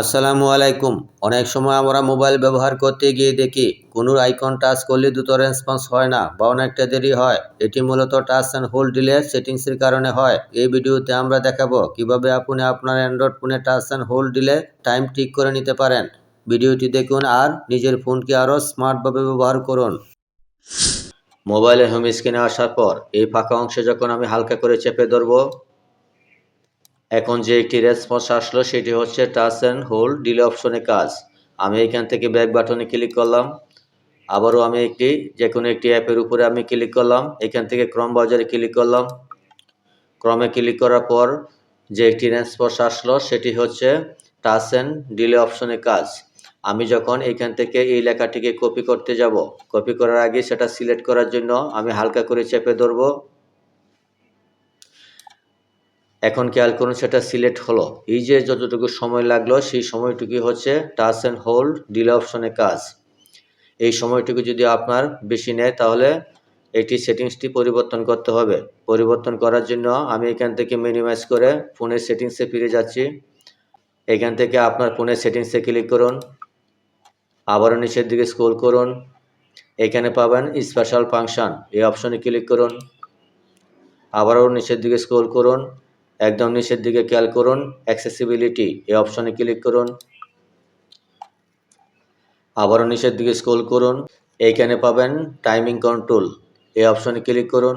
আসসালামু আলাইকুম। অনেক সময় আমরা মোবাইল ব্যবহার করতে গিয়ে দেখি কোনো আইকন টাচ করলে দ্রুত রেসপন্স হয় না বা অনেকটা দেরি হয়। এটি মূলত টাচ অ্যান্ড হোল্ড ডিলে সেটিংসের কারণে হয়। এই ভিডিওতে আমরা দেখাবো কিভাবে আপনি আপনার অ্যান্ড্রয়েড ফোনে touch and hold delay time ঠিক করে নিতে পারেন। ভিডিওটি দেখুন আর নিজের ফোনকে আরও স্মার্টভাবে ব্যবহার করুন। মোবাইলের হোম স্ক্রিনে আসার পর এই ফাঁকা অংশে যখন আমি হালকা করে চেপে ধরবো, এখন যে একটি রেসপন্স আসলো সেটি হচ্ছে টাচ অ্যান্ড হোল্ড ডিলে অপশনে কাজ। আমি এখান থেকে ব্যাক বাটনে ক্লিক করলাম। আবারও আমি যে কোনো একটি অ্যাপের উপরে আমি ক্লিক করলাম। এখান থেকে ক্রম ব্রাউজারে ক্লিক করলাম। ক্রমে ক্লিক করার পর যে একটি রেসপন্স আসলো সেটি হচ্ছে টাচ অ্যান্ড ডিলে অপশনে কাজ। আমি যখন এখান থেকে এই লেখাটিকে কপি করতে যাব, কপি করার আগে সেটা সিলেক্ট করার জন্য আমি হালকা করে চেপে ধরবো। এখন খেয়াল করুন সেটা সিলেক্ট হলো। এই যে যতটুকু সময় লাগলো সেই সময়টুকু হচ্ছে টাচ অ্যান্ড হোল্ড ডিলে অপশনে কাজ। এই সময়টুকু যদি আপনার বেশি নেয় তাহলে এটি সেটিংসটি পরিবর্তন করতে হবে। পরিবর্তন করার জন্য আমি এখান থেকে মিনিমাইজ করে ফোনের সেটিংসে ফিরে যাচ্ছি। এখান থেকে আপনার ফোনের সেটিংসে ক্লিক করুন। আবারও নিচের দিকে স্ক্রল করুন। এখানে পাবেন স্পেশাল ফাংশন, এই অপশনে ক্লিক করুন। আবারও নিচের দিকে স্ক্রল করুন। একদম নিচের দিকে খেয়াল করুন অ্যাক্সেসিবিলিটি, এই অপশনে ক্লিক করুন। আবারও নিচের দিকে স্ক্রল করুন। এইখানে পাবেন টাইমিং কন্ট্রোল, এই অপশনে ক্লিক করুন।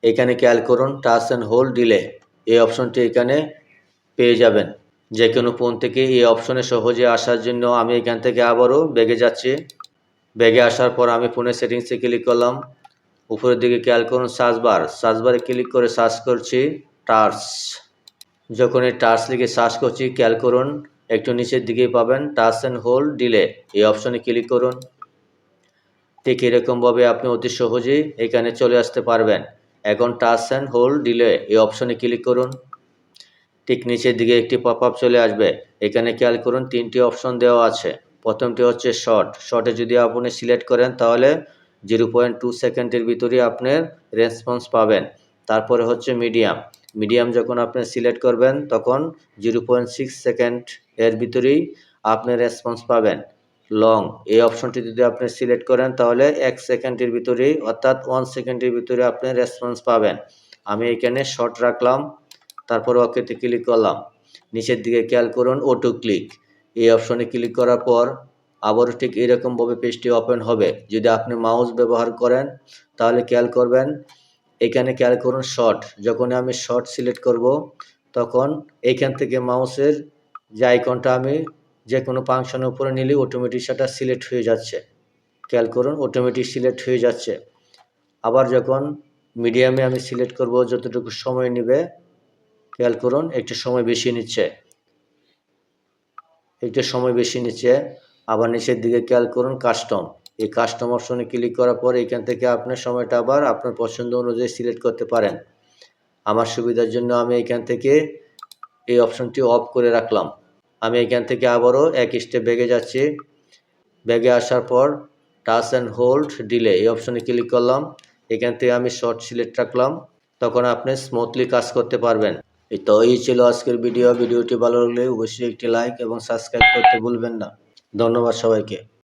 এখানে খেয়াল করুন টাচ অ্যান্ড হোল্ড ডিলে, এই অপশনটি এখানে পেয়ে যাবেন। যে কোনো ফোন থেকে এই অপশনে সহজে আসার জন্য আমি এখান থেকে আবারও ব্যাগে যাচ্ছি। ব্যাগে আসার পর আমি ফোনের সেটিংসে ক্লিক করলাম। উপরের দিকে খেয়াল করুন সার্চবারে ক্লিক করে সার্চ করছি টাচ। যখন এই টাচ লিখে সার্চ করছি খেয়াল করুন একটু নিচের দিকেই পাবেন টাচ অ্যান্ড হোল্ড ডিলে, এই অপশনে ক্লিক করুন। ঠিক এরকমভাবে আপনি অতি সহজেই এখানে চলে আসতে পারবেন। এখন টাচ অ্যান্ড হোল্ড ডিলে, এই অপশনে ক্লিক করুন। ঠিক নিচের দিকে একটি পপ আপ চলে আসবে। এখানে খেয়াল করুন তিনটি অপশন দেওয়া আছে। প্রথমটি হচ্ছে শর্টে যদি আপনি সিলেক্ট করেন তাহলে 0.2 সেকেন্ডের ভিতরে আপনার রেসপন্স পাবেন। তারপরে হচ্ছে মিডিয়াম যখন আপনি সিলেক্ট করবেন তখন 0.6 সেকেন্ড এর ভিতরেই আপনি রেসপন্স পাবেন। লং, এই অপশনটি যদি আপনি সিলেক্ট করেন তাহলে 1 সেকেন্ডের ভিতরেই অর্থাৎ 1 সেকেন্ডের ভিতরে আপনি রেসপন্স পাবেন। আমি এখানে শর্ট রাখলাম, তারপর ওকেতে ক্লিক করলাম। নিচের দিকে খেয়াল করুন অটো ক্লিক, এই অপশনে ক্লিক করার পর আবারও ঠিক এরকমভাবে পেজটি ওপেন হবে। যদি আপনি মাউস ব্যবহার করেন তাহলে খেয়াল করবেন এখানে খেয়াল করুন শর্ট, যখন আমি শর্ট সিলেক্ট করব তখন এইখান থেকে মাউসের যে আইকনটা আমি যে কোনো ফাংশনের উপরে নিলে অটোমেটিক সেটা সিলেক্ট হয়ে যাচ্ছে। খেয়াল করুন অটোমেটিক সিলেক্ট হয়ে যাচ্ছে। আবার যখন মিডিয়ামে আমি সিলেক্ট করব যতটুকু সময় নেবে খেয়াল করুন একটু সময় বেশি নিচ্ছে। আবার নিচের দিকে খেয়াল করুন কাস্টম, এই কাস্টম অপশনে ক্লিক করার পর এখান থেকে আপনার সময়টা আবার আপনার পছন্দ অনুযায়ী সিলেক্ট করতে পারেন। আমার সুবিধার জন্য আমি এখান থেকে এই অপশনটি অফ করে রাখলাম। আমি এখান থেকে আবারও এক স্টেপ ব্যাগে যাচ্ছি। ব্যাগে আসার পর টাচ অ্যান্ড হোল্ড ডিলে, এই অপশনে ক্লিক করলাম। এখান থেকে আমি শর্ট সিলেক্ট রাখলাম, তখন আপনি স্মুথলি কাজ করতে পারবেন। এই ছিল আজকের ভিডিওটি ভালো লাগলে অবশ্যই একটি লাইক এবং সাবস্ক্রাইব করতে ভুলবেন না। ধন্যবাদ সবাইকে।